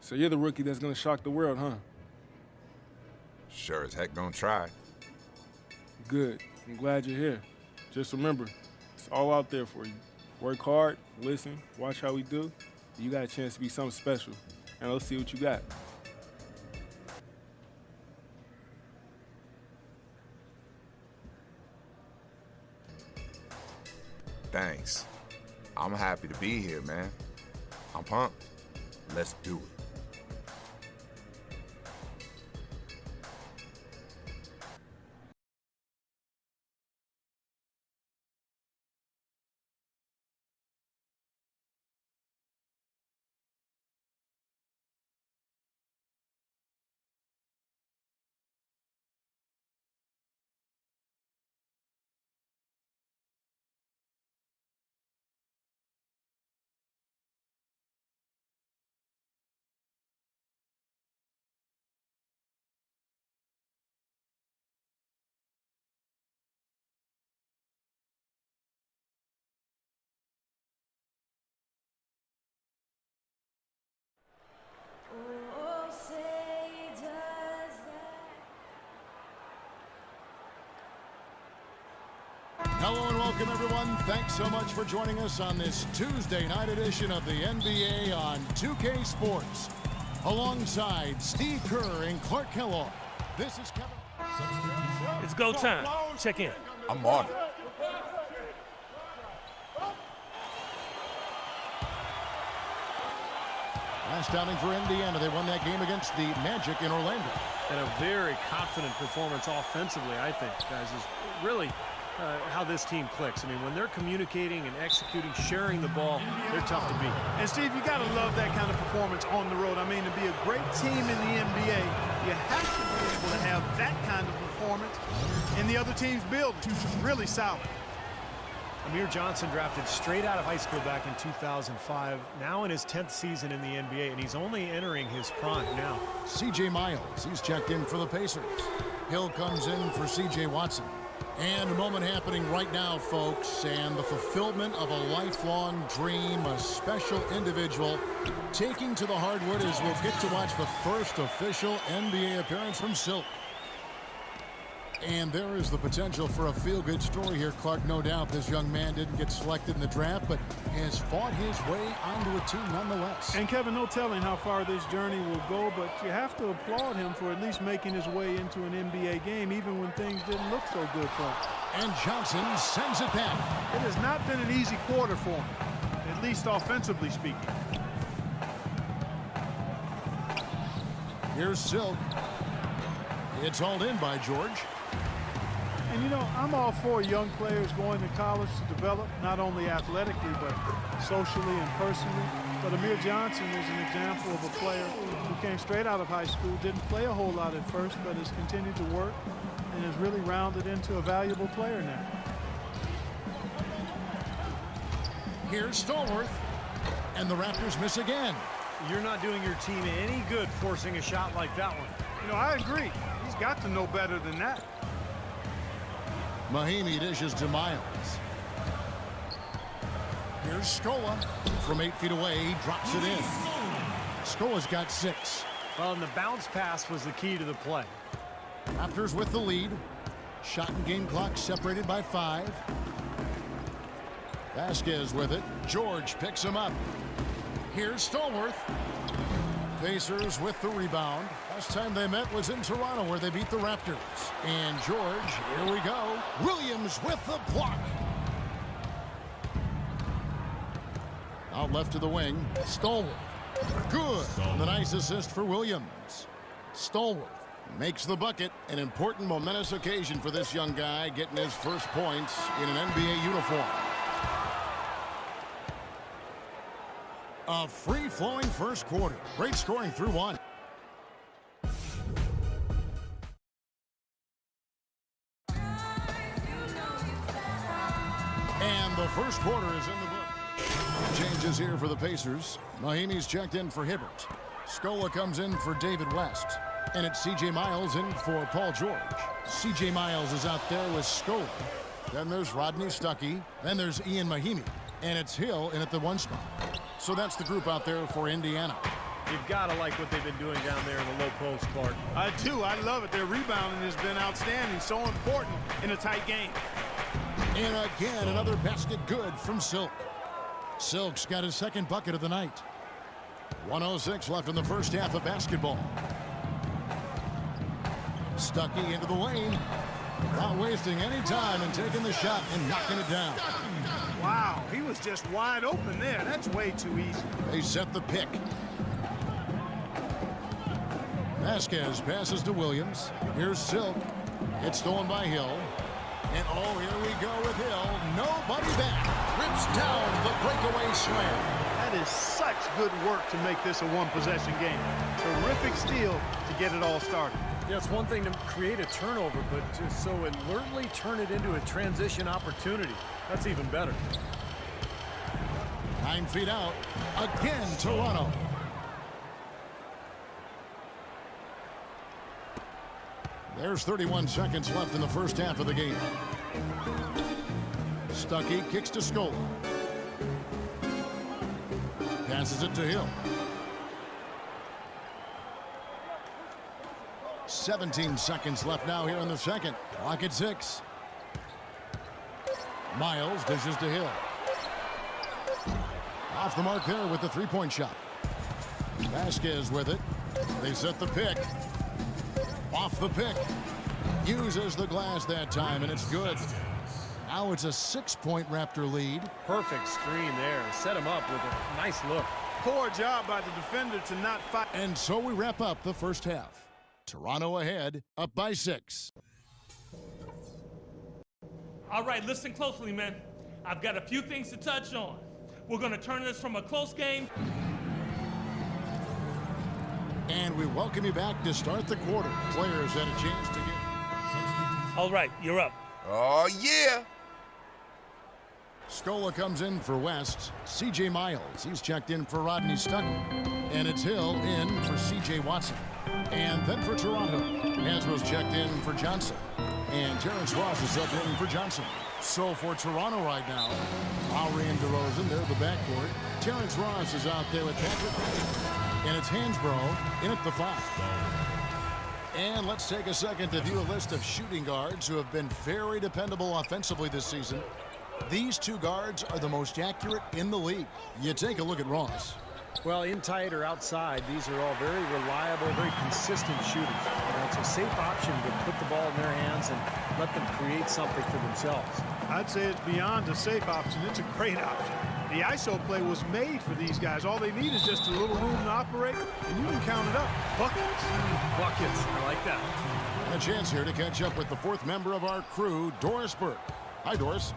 So you're the rookie that's gonna shock the world, huh? Sure as heck gonna try. Good. I'm glad you're here. Just remember, it's all out there for you. Work hard, listen, watch how we do. You got a chance to be something special. And let's see what you got. Thanks. I'm happy to be here, man. I'm pumped. Let's do it. Hello and welcome, everyone. Thanks so much for joining us on this Tuesday night edition of the NBA on 2K Sports. Alongside Steve Kerr and Clark Kellogg, this is Kevin. It's go time. Check in. I'm on it. Last outing for Indiana. They won that game against the Magic in Orlando. And a very confident performance offensively, I think, guys, is really how this team clicks. I mean, when they're communicating and executing, sharing the ball, they're tough to beat. And, Steve, you got to love that kind of performance on the road. I mean, to be a great team in the NBA, you have to be able to have that kind of performance in the other team's building. Really solid. Amir Johnson drafted straight out of high school back in 2005, now in his 10th season in the NBA, and he's only entering his prime now. C.J. Miles, he's checked in for the Pacers. Hill comes in for C.J. Watson. And a moment happening right now, folks, and the fulfillment of a lifelong dream, a special individual taking to the hardwood as we'll get to watch the first official NBA appearance from Silk. And there is the potential for a feel-good story here, Clark. No doubt this young man didn't get selected in the draft, but has fought his way onto a team nonetheless. And, Kevin, no telling how far this journey will go, but you have to applaud him for at least making his way into an NBA game, even when things didn't look so good for him. And Johnson sends it back. It has not been an easy quarter for him, at least offensively speaking. Here's Silk. It's hauled in by George. And, you know, I'm all for young players going to college to develop, not only athletically, but socially and personally. But Amir Johnson is an example of a player who came straight out of high school, didn't play a whole lot at first, but has continued to work and has really rounded into a valuable player now. Here's Stallworth. And the Raptors miss again. You're not doing your team any good forcing a shot like that one. You know, I agree. He's got to know better than that. Mahimi dishes to Miles. Here's Scola. From 8 feet away, he drops it in. Scola's got 6. Well, and the bounce pass was the key to the play. Raptors with the lead. Shot and game clock separated by 5. Vasquez with it. George picks him up. Here's Stallworth. Pacers with the rebound. Last time they met was in Toronto, where they beat the Raptors. And George, here we go. Williams with the block. Out left to the wing. Stallworth. Good. And the nice assist for Williams. Stallworth makes the bucket. An important momentous occasion for this young guy, getting his first points in an NBA uniform. A free-flowing first quarter. Great scoring through one. And the first quarter is in the book. Changes here for the Pacers. Mahimi's checked in for Hibbert. Scola comes in for David West. And it's C.J. Miles in for Paul George. C.J. Miles is out there with Scola. Then there's Rodney Stuckey. Then there's Ian Mahimi. And it's Hill in at the 1 spot. So that's the group out there for Indiana. You've got to like what they've been doing down there in the low post, Clark. I do. I love it. Their rebounding has been outstanding. So important in a tight game. And again, another basket good from Silk. Silk's got his second bucket of the night. 1:06 left in the first half of basketball. Stuckey into the lane. Not wasting any time and taking the shot and knocking it down. Wow, he was just wide open there. That's way too easy. They set the pick. Vasquez passes to Williams. Here's Silk. It's stolen by Hill. And oh, here we go with Hill. Nobody back. Rips down the breakaway slam. That is such good work to make this a one-possession game. Terrific steal to get it all started. Yeah, it's one thing to create a turnover, but to so alertly turn it into a transition opportunity, that's even better. 9 feet out. Again, Toronto. There's 31 seconds left in the first half of the game. Stuckey kicks to Scola. Passes it to Hill. 17 seconds left now here in the second. Clock at 6. Miles dishes to Hill. Off the mark there with the three-point shot. Vasquez with it. They set the pick. Off the pick. Uses the glass that time, and it's good. Now it's a 6-point Raptor lead. Perfect screen there. Set him up with a nice look. Poor job by the defender to not fight. And so we wrap up the first half. Toronto ahead, up by 6. All right, listen closely, man. I've got a few things to touch on. We're going to turn this from a close game. And we welcome you back to start the quarter. Players had a chance to get... All right, you're up. Oh, yeah. Scola comes in for West. C.J. Miles, he's checked in for Rodney Stuckey. And it's Hill in for C.J. Watson. And then for Toronto, Hasbro's checked in for Johnson. And Terrence Ross is subbed in for Johnson. So for Toronto right now, Lowry and DeRozan, they're the backcourt. Terrence Ross is out there with Patrick. And it's Hansbrough in at the 5. And let's take a second to view a list of shooting guards who have been very dependable offensively this season. These two guards are the most accurate in the league. You take a look at Ross. Well, in tight or outside, these are all very reliable, very consistent shooters. You know, it's a safe option to put the ball in their hands and let them create something for themselves. I'd say it's beyond a safe option. It's a great option. The ISO play was made for these guys. All they need is just a little room to operate, and you can count it up. Buckets. Buckets. I like that. And a chance here to catch up with the fourth member of our crew, Doris Burke. Hi, Doris.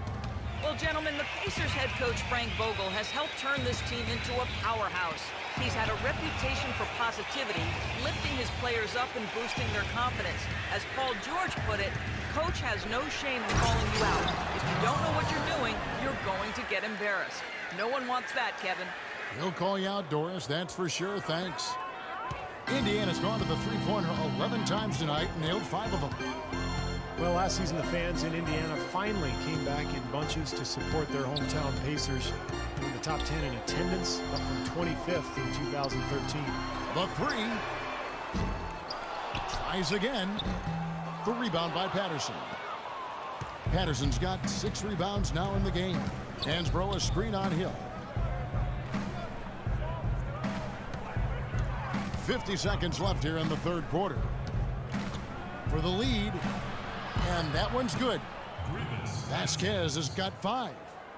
Well, gentlemen, the Pacers head coach Frank Vogel has helped turn this team into a powerhouse. He's had a reputation for positivity, lifting his players up and boosting their confidence. As Paul George put it, coach has no shame in calling you out. If you don't know what you're doing, you're going to get embarrassed. No one wants that, Kevin. He'll call you out, Doris, that's for sure, thanks. Indiana's gone to the three-pointer 11 times tonight, nailed 5 of them. Well, last season the fans in Indiana finally came back in bunches to support their hometown Pacers. In the top 10 in attendance, up from 25th in 2013. The 3. Tries again. The rebound by Patterson. Patterson's got 6 rebounds now in the game. Hansbrough a screen on Hill. 50 seconds left here in the third quarter. For the lead. And that one's good. Vasquez has got 5.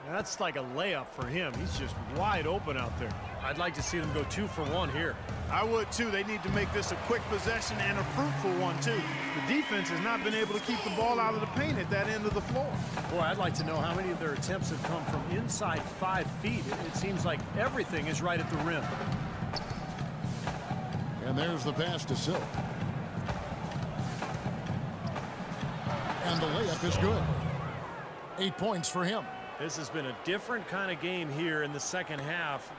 That's like a layup for him. He's just wide open out there. I'd like to see them go 2 for 1 here. I would, too. They need to make this a quick possession and a fruitful one, too. The defense has not been able to keep the ball out of the paint at that end of the floor. Boy, I'd like to know how many of their attempts have come from inside 5 feet. It seems like everything is right at the rim. And there's the pass to Silk. And the layup is good. 8 points for him. This has been a different kind of game here in the second half.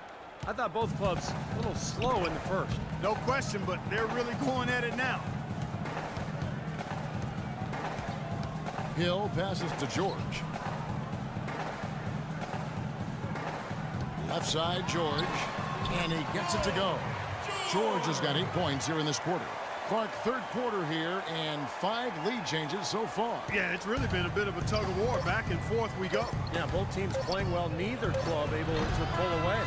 I thought both clubs a little slow in the first. No question, but they're really going at it now. Hill passes to George. Left side, George. And he gets it to go. George has got 8 points here in this quarter. Clark, third quarter here, and 5 lead changes so far. Yeah, it's really been a bit of a tug of war. Back and forth we go. Yeah, both teams playing well. Neither club able to pull away.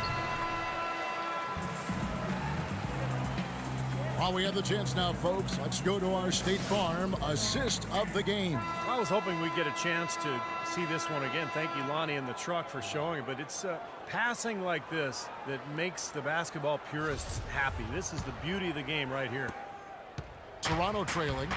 While we have the chance now, folks, let's go to our State Farm assist of the game. I was hoping we'd get a chance to see this one again. Thank you, Lonnie, and the truck for showing it. But it's passing like this that makes the basketball purists happy. This is the beauty of the game right here. Toronto trailing.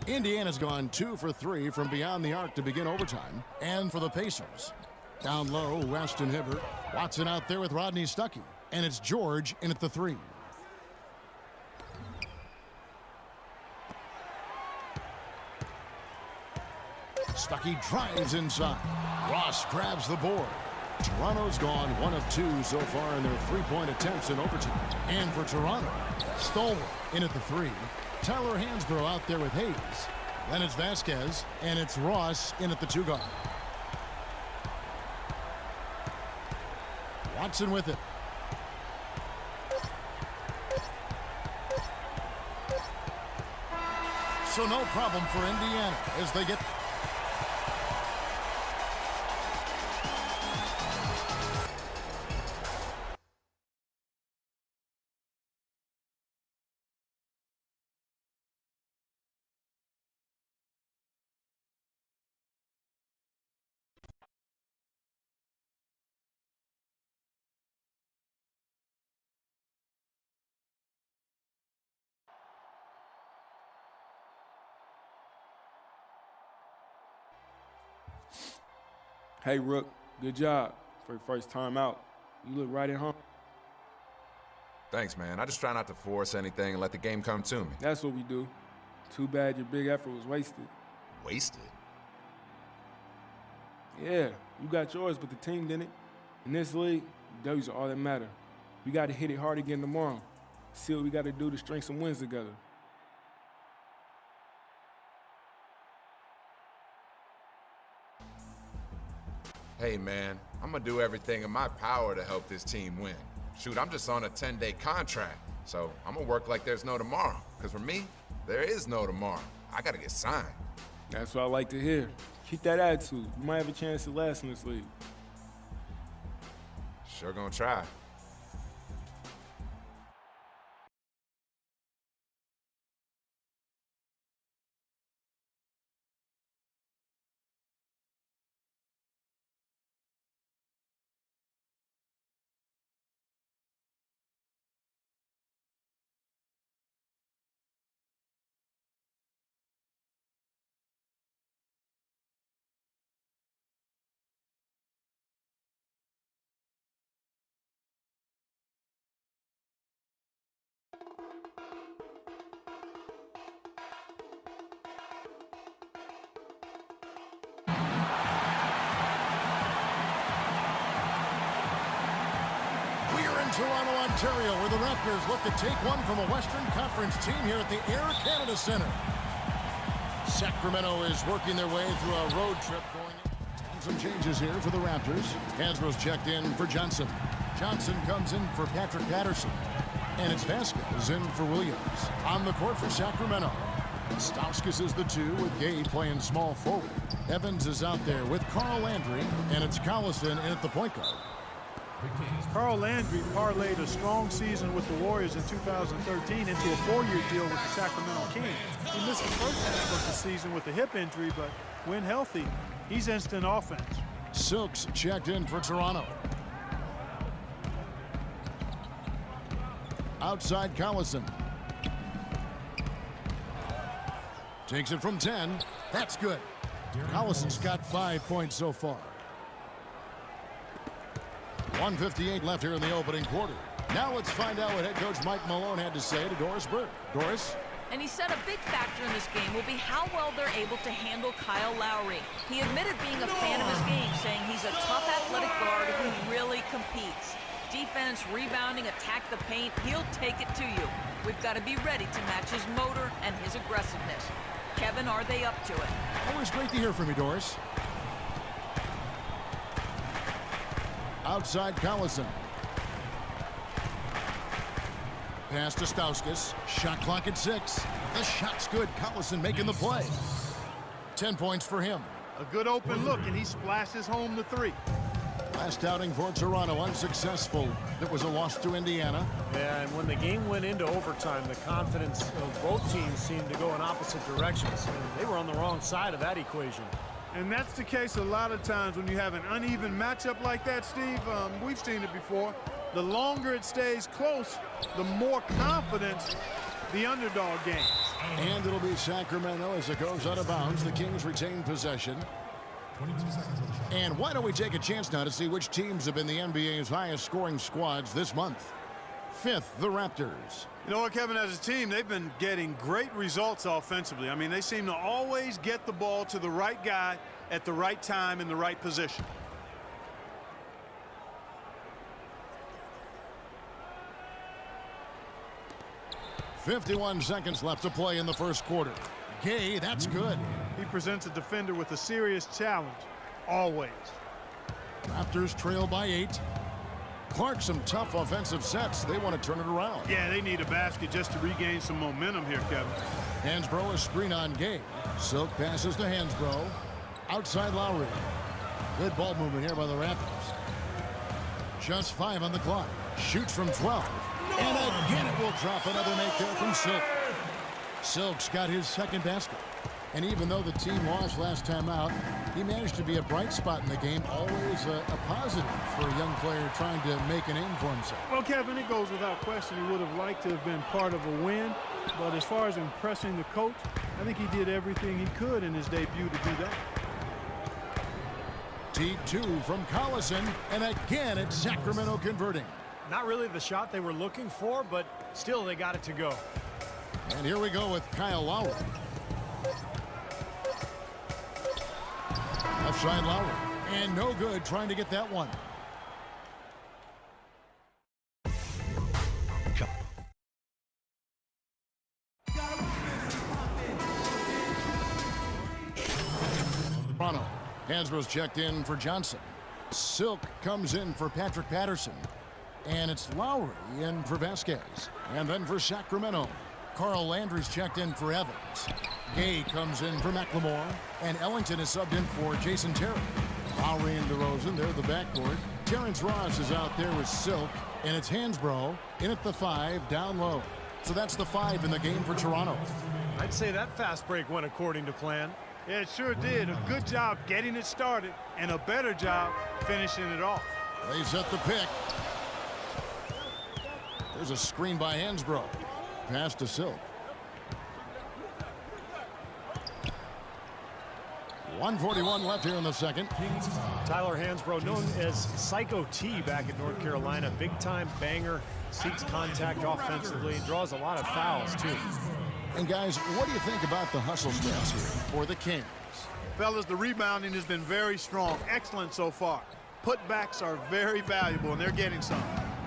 Indiana's gone 2 for 3 from beyond the arc to begin overtime. And for the Pacers, down low, Weston Hibbert. Watson out there with Rodney Stuckey. And it's George in at the 3. Stuckey drives inside. Ross grabs the board. Toronto's gone 1 of 2 so far in their 3-point attempts in overtime. And for Toronto, Stolwell in at the 3. Tyler Hansbrough out there with Hayes. Then it's Vasquez, and it's Ross in at the 2 guard. Watson with it. So no problem for Indiana as they get... Hey, Rook, good job for your first time out. You look right at home. Thanks, man. I just try not to force anything and let the game come to me. That's what we do. Too bad your big effort was wasted. Wasted? Yeah, you got yours, but the team didn't. In this league, W's are all that matter. We got to hit it hard again tomorrow. See what we got to do to string some wins together. Hey, man, I'm going to do everything in my power to help this team win. Shoot, I'm just on a 10-day contract, so I'm going to work like there's no tomorrow. Because for me, there is no tomorrow. I got to get signed. That's what I like to hear. Keep that attitude. You might have a chance to last in this league. Sure gonna try. Toronto, Ontario, where the Raptors look to take one from a Western Conference team here at the Air Canada Centre. Sacramento is working their way through a road trip going in. Some changes here for the Raptors. Hansbrough's checked in for Johnson. Johnson comes in for Patrick Patterson. And it's Vasquez in for Williams. On the court for Sacramento, Stauskas is the 2 with Gay playing small forward. Evans is out there with Carl Landry, and it's Collison in at the point guard. Carl Landry parlayed a strong season with the Warriors in 2013 into a 4-year deal with the Sacramento Kings. He missed the first half of the season with a hip injury, but when healthy, he's instant offense. Silks checked in for Toronto. Outside Collison. Takes it from 10. That's good. Collison's got 5 points so far. 1:58 left here in the opening quarter. Now let's find out what head coach Mike Malone had to say to Doris Burke. Doris? And he said a big factor in this game will be how well they're able to handle Kyle Lowry. He admitted being a fan of his game, saying he's a tough athletic guard who really competes. defense, rebounding, attack the paint, he'll take it to you. We've got to be ready to match his motor and his aggressiveness. Kevin, are they up to it? Always great to hear from you, Doris. Outside Collison. Pass to Stauskas. Shot clock at 6. The shot's good. Collison making the play. 10 points for him. A good open look, and he splashes home the 3. Last outing for Toronto, unsuccessful. It was a loss to Indiana. Yeah, and when the game went into overtime, the confidence of both teams seemed to go in opposite directions. They were on the wrong side of that equation. And that's the case a lot of times when you have an uneven matchup like that, Steve. We've seen it before. The longer it stays close, the more confidence the underdog gains. And it'll be Sacramento as it goes out of bounds. The Kings retain possession. 22 seconds on the shot. And why don't we take a chance now to see which teams have been the NBA's highest scoring squads this month. 5th, the Raptors. You know what, Kevin, as a team, they've been getting great results offensively. I mean, they seem to always get the ball to the right guy at the right time in the right position. .51 seconds left to play in the first quarter. Gay, that's good. He presents a defender with a serious challenge, always. Raptors trail by 8. Clark, some tough offensive sets. They want to turn it around. Yeah, they need a basket just to regain some momentum here, Kevin. Hansbrough, a screen on Gay. Silk passes to Hansbrough. Outside Lowry. Good ball movement here by the Raptors. Just 5 on the clock. Shoots from 12. And again it will drop. Another make there from Silk. Silk's got his second basket. And even though the team lost last time out, he managed to be a bright spot in the game. Always a positive for a young player trying to make a name for himself. Well, Kevin, it goes without question he would have liked to have been part of a win. But as far as impressing the coach, I think he did everything he could in his debut to do that. T2 from Collison. And again, it's Sacramento converting. Not really the shot they were looking for, but still they got it to go. And here we go with Kyle Lowry. Left side Lowry. And no good trying to get that one. Toronto. Hansborough's checked in for Johnson. Silk comes in for Patrick Patterson. And it's Lowry in for Vasquez. And then for Sacramento, Carl Landry's checked in for Evans. Gay comes in for McLemore. And Ellington is subbed in for Jason Terry. Lowry and DeRozan, they're the backcourt. Terrence Ross is out there with Silk. And it's Hansbrough in at the 5, down low. So that's the 5 in the game for Toronto. I'd say that fast break went according to plan. Yeah, it sure did. A good job getting it started and a better job finishing it off. They set the pick. There's a screen by Hansbrough. Pass to Silk. 1:41 left here in the second. Tyler Hansbrough, known as Psycho T back in North Carolina. Big-time banger, seeks contact offensively, and draws a lot of fouls, too. And, guys, what do you think about the hustle stats here for the Kings? Fellas, the rebounding has been very strong. Excellent so far. Putbacks are very valuable, and they're getting some.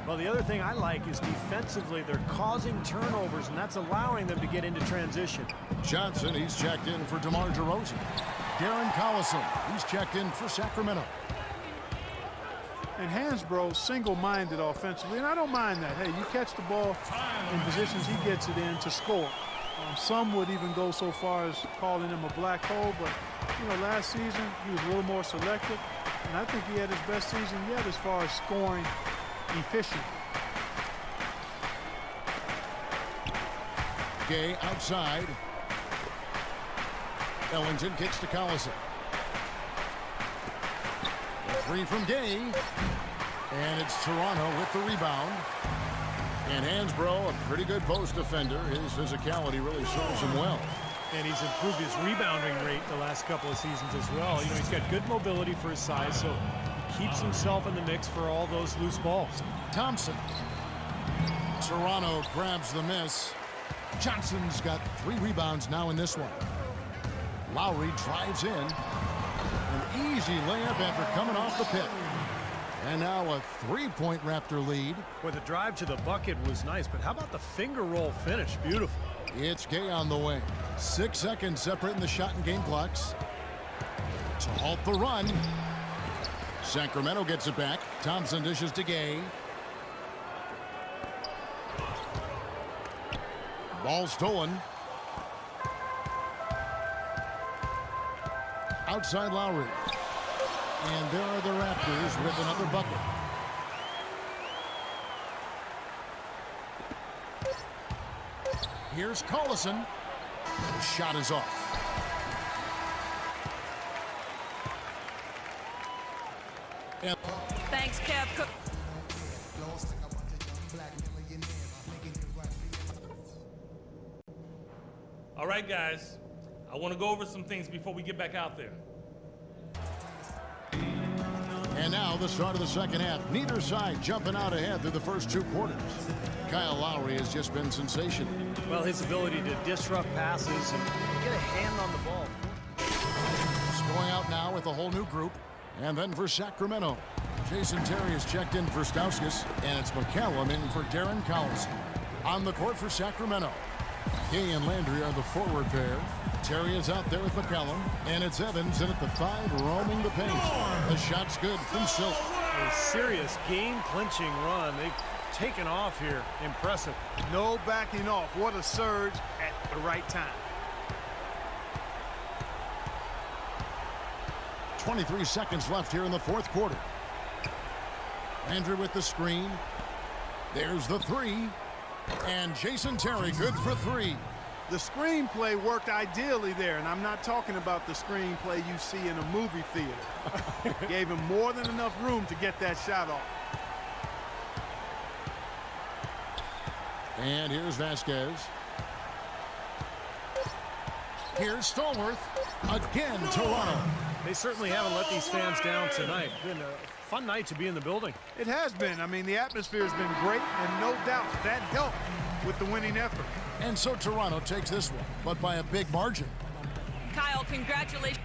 Well, the other thing I like is defensively, they're causing turnovers, and that's allowing them to get into transition. Johnson, he's checked in for DeMar DeRozan. Darren Collison, he's checked in for Sacramento. And Hansbrough single-minded offensively, and I don't mind that. Hey, you catch the ball in positions he gets it in to score. Some would even go so far as calling him a black hole, but, you know, last season he was a little more selective, and I think he had his best season yet as far as scoring efficient. Gay outside. Ellington kicks to Collison. A 3 from Gay. And it's Toronto with the rebound. And Hansbrough, a pretty good post defender. His physicality really serves him well. And he's improved his rebounding rate the last couple of seasons as well. You know, he's got good mobility for his size, so he keeps himself in the mix for all those loose balls. Thompson. Toronto grabs the miss. Johnson's got 3 rebounds now in this one. Lowry drives in. An easy layup after coming off the pick. And now a three-point Raptor lead. Boy, the drive to the bucket was nice, but how about the finger roll finish? Beautiful. It's Gay on the way. 6 seconds separating the shot and game clocks. To halt the run. Sacramento gets it back. Thompson dishes to Gay. Ball stolen. Outside Lowry. And there are the Raptors with another bucket. Here's Collison. The shot is off. And Thanks, Kev. All right, guys. I want to go over some things before we get back out there. And now the start of the second half. Neither side jumping out ahead through the first 2 quarters. Kyle Lowry has just been sensational. Well, his ability to disrupt passes and get a hand on the ball. He's going out now with a whole new group. And then for Sacramento, Jason Terry is checked in for Stauskas, and it's McCallum in for Darren Collison. On the court for Sacramento, Gay and Landry are the forward pair. Terry is out there with McCallum, and it's Evans in at the 5 roaming the paint. The shot's good from Silk. A serious game-clinching run. They've taken off here. Impressive. No backing off. What a surge at the right time. 23 seconds left here in the fourth quarter. Andrew with the screen. There's the 3. And Jason Terry good for 3. The screenplay worked ideally there, and I'm not talking about the screenplay you see in a movie theater. Gave him more than enough room to get that shot off. And here's Vasquez. Here's Stallworth. Again, Toronto. They certainly haven't let these fans down tonight. Been a fun night to be in the building. It has been. I mean, the atmosphere has been great, and no doubt that helped with the winning effort. And so Toronto takes this one, but by a big margin. Kyle, congratulations.